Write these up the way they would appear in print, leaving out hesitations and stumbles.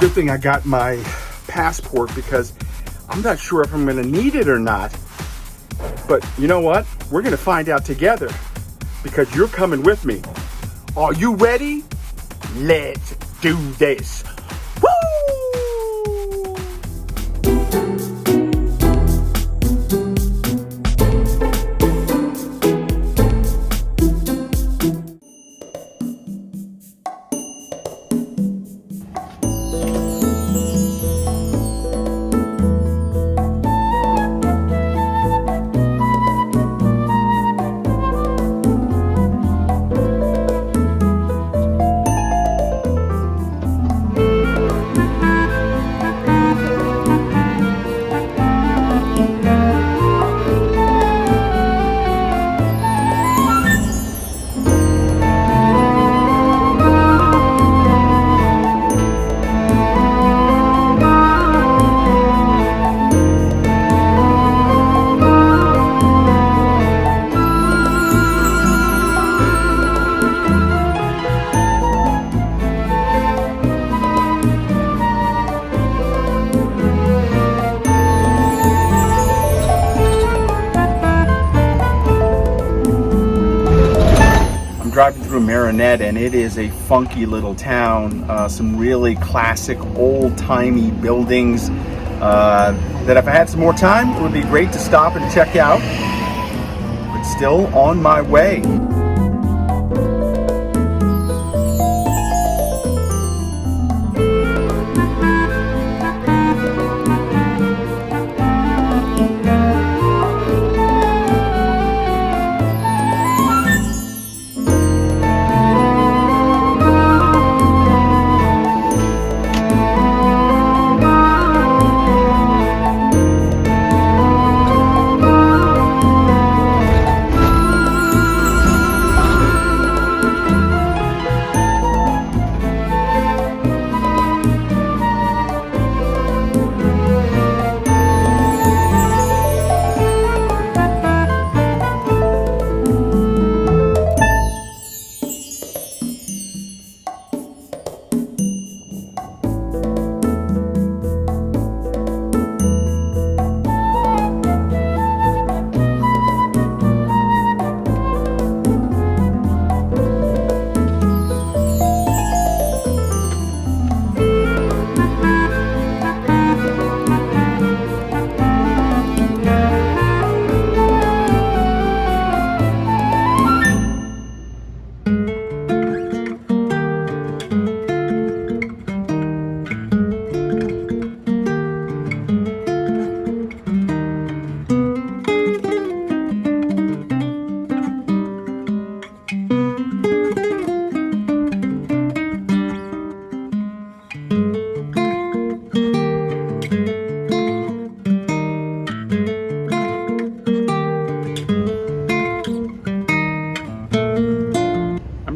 good thing I got my passport because I'm not sure if I'm gonna need it or not. But you know what? We're gonna find out together because you're coming with me. Are you ready? Let's do this. Woo! Driving through Marinette, and it is a funky little town. Some really classic old-timey buildings that if I had some more time it would be great to stop and check out, but still on my way.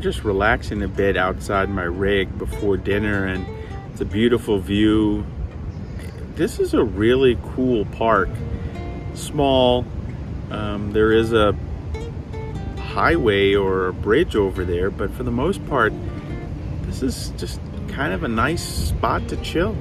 Just relaxing a bit outside my rig before dinner, and it's a beautiful view. This is a really cool park. Small. There is a highway or a bridge over there, but for the most part this is just kind of a nice spot to chill.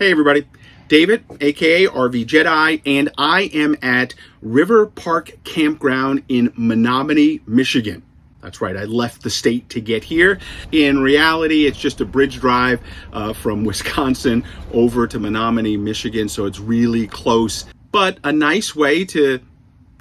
Hey everybody, David, aka RVJedeye, and I am at River Park Campground in Menominee, Michigan. That's right, I left the state to get here. In reality, it's just a bridge drive from Wisconsin over to Menominee, Michigan, so it's really close, but a nice way to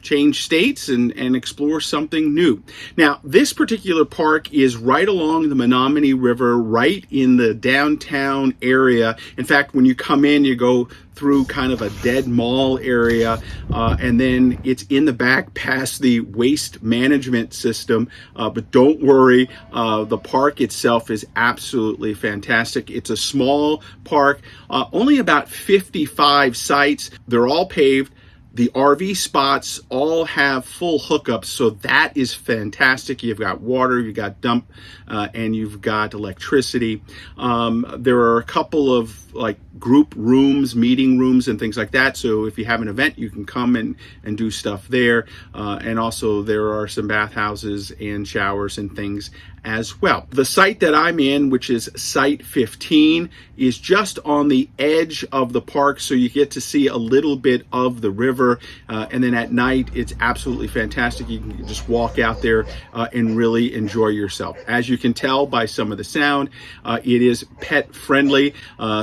change states and explore something new. Now, this particular park is right along the Menominee River, right in the downtown area. In fact, when you come in, you go through kind of a dead mall area, and then it's in the back past the waste management system. But don't worry, the park itself is absolutely fantastic. It's a small park, only about 55 sites. They're all paved. The RV spots all have full hookups, so that is fantastic. You've got water, you've got dump, and you've got electricity. There are a couple of like group rooms, meeting rooms, and things like that. So if you have an event, you can come and do stuff there. And also there are some bathhouses and showers and things as well. The site that I'm in, which is Site 15, is just on the edge of the park, so you get to see a little bit of the river. And then at night, it's absolutely fantastic. You can just walk out there and really enjoy yourself. As you can tell by some of the sound, it is pet friendly,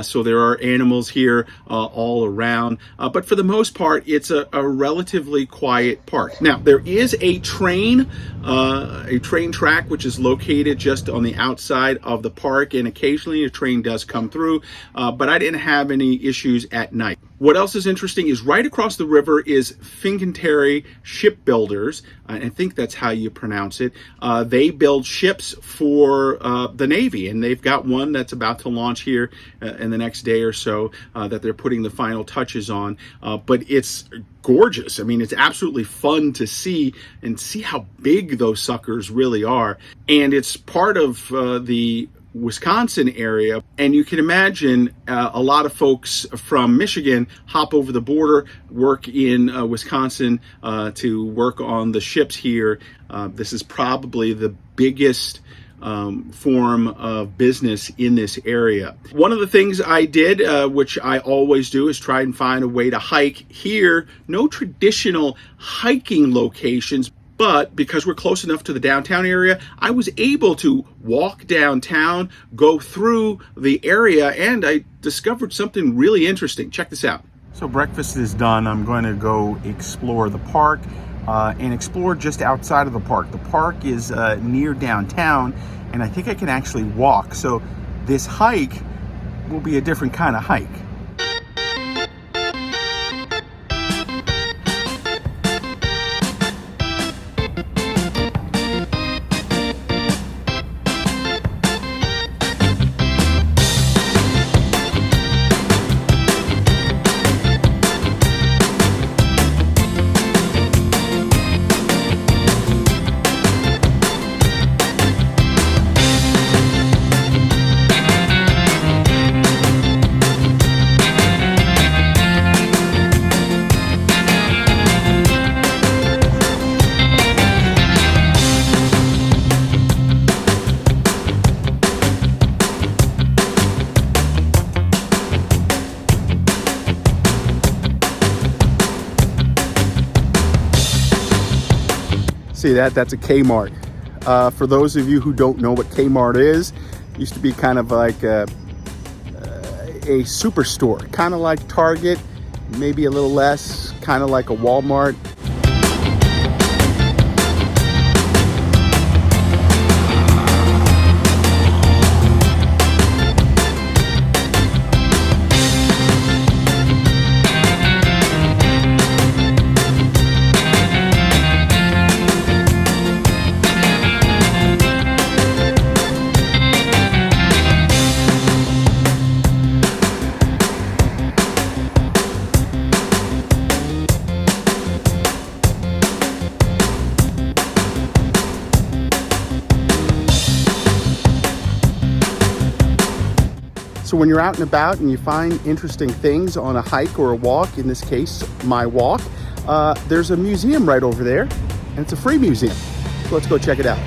so there are animals here all around. But for the most part, it's a relatively quiet park. Now, there is a train track which is located just on the outside of the park, and occasionally a train does come through, but I didn't have any issues at night. What else is interesting is right across the river is Fincantieri Shipbuilders. I think that's how you pronounce it. They build ships for the Navy, and they've got one that's about to launch here in the next day or so that they're putting the final touches on. But it's gorgeous. I mean, it's absolutely fun to see and see how big those suckers really are. And it's part of the Wisconsin area, and you can imagine a lot of folks from Michigan hop over the border, work in Wisconsin to work on the ships here. This is probably the biggest form of business in this area. One of the things I did, which I always do, is try and find a way to hike here. No traditional hiking locations, but because we're close enough to the downtown area, I was able to walk downtown, go through the area, and I discovered something really interesting. Check this out. So breakfast is done. I'm going to go explore the park and explore just outside of the park. The park is near downtown, and I think I can actually walk. So this hike will be a different kind of hike. See that? That's a Kmart. For those of you who don't know what Kmart is, it used to be kind of like a superstore, kind of like Target, maybe a little less, kind of like a Walmart. So when you're out and about and you find interesting things on a hike or a walk, in this case, my walk, there's a museum right over there, and it's a free museum. So let's go check it out.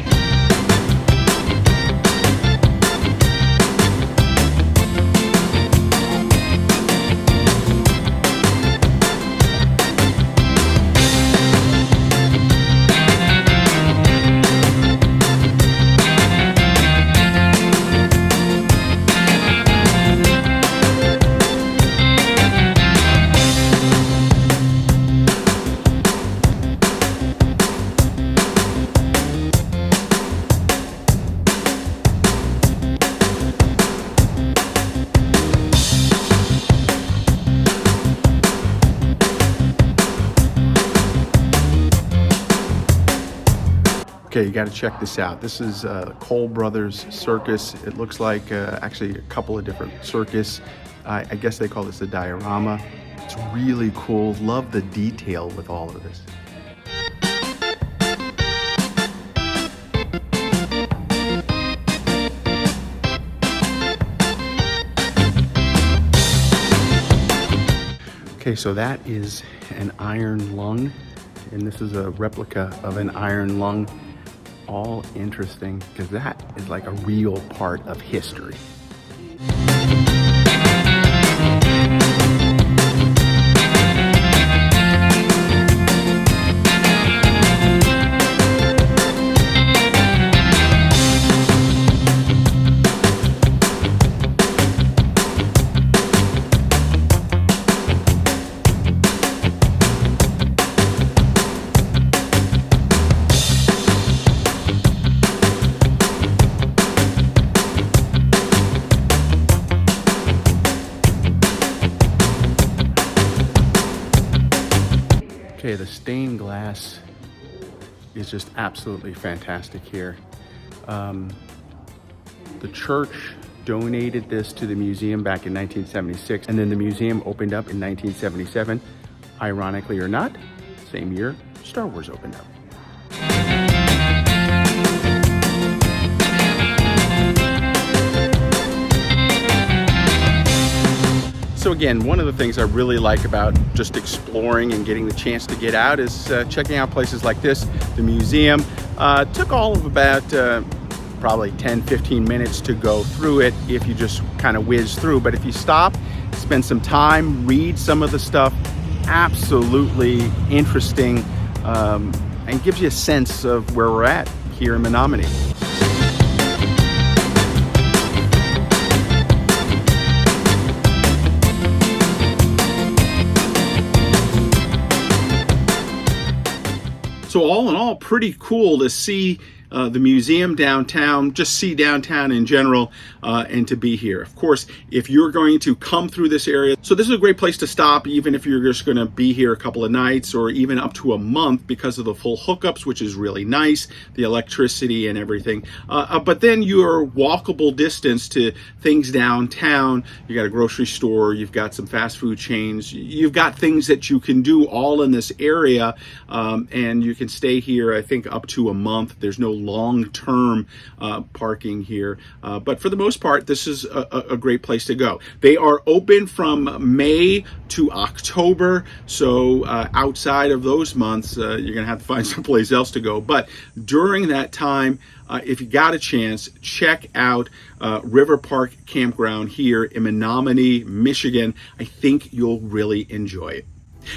Okay, you got to check this out. This is Cole Brothers Circus. It looks like actually a couple of different circus. I guess they call this a diorama. It's really cool. Love the detail with all of this. Okay, so that is an iron lung, and this is a replica of an iron lung. All interesting, because that is like a real part of history. Okay, the stained glass is just absolutely fantastic here. The church donated this to the museum back in 1976, and then the museum opened up in 1977. Ironically or not, same year Star Wars opened up. So again, one of the things I really like about just exploring and getting the chance to get out is checking out places like this. The museum took all of about probably 10-15 minutes to go through it if you just kind of whiz through. But if you stop, spend some time, read some of the stuff, absolutely interesting, and gives you a sense of where we're at here in Menominee. So all in all, pretty cool to see the museum downtown, just see downtown in general, and to be here. Of course, if you're going to come through this area, so this is a great place to stop, even if you're just going to be here a couple of nights or even up to a month, because of the full hookups, which is really nice, the electricity and everything. But then you're walkable distance to things downtown. You got a grocery store, you've got some fast food chains, you've got things that you can do all in this area, and you can stay here, I think, up to a month. There's no long-term parking here, but for the most part, this is a great place to go. They are open from May to October, so outside of those months, you're gonna have to find someplace else to go. But during that time, if you got a chance, check out River Park Campground here in Menominee, Michigan. I think you'll really enjoy it.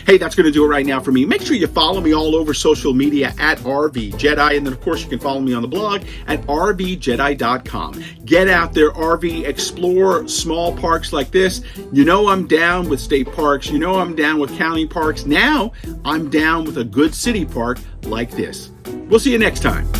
Hey, that's going to do it right now for me. Make sure you follow me all over social media at RVJedeye. And then, of course, you can follow me on the blog at RVJedeye.com. Get out there, RV, explore small parks like this. You know I'm down with state parks. You know I'm down with county parks. Now I'm down with a good city park like this. We'll see you next time.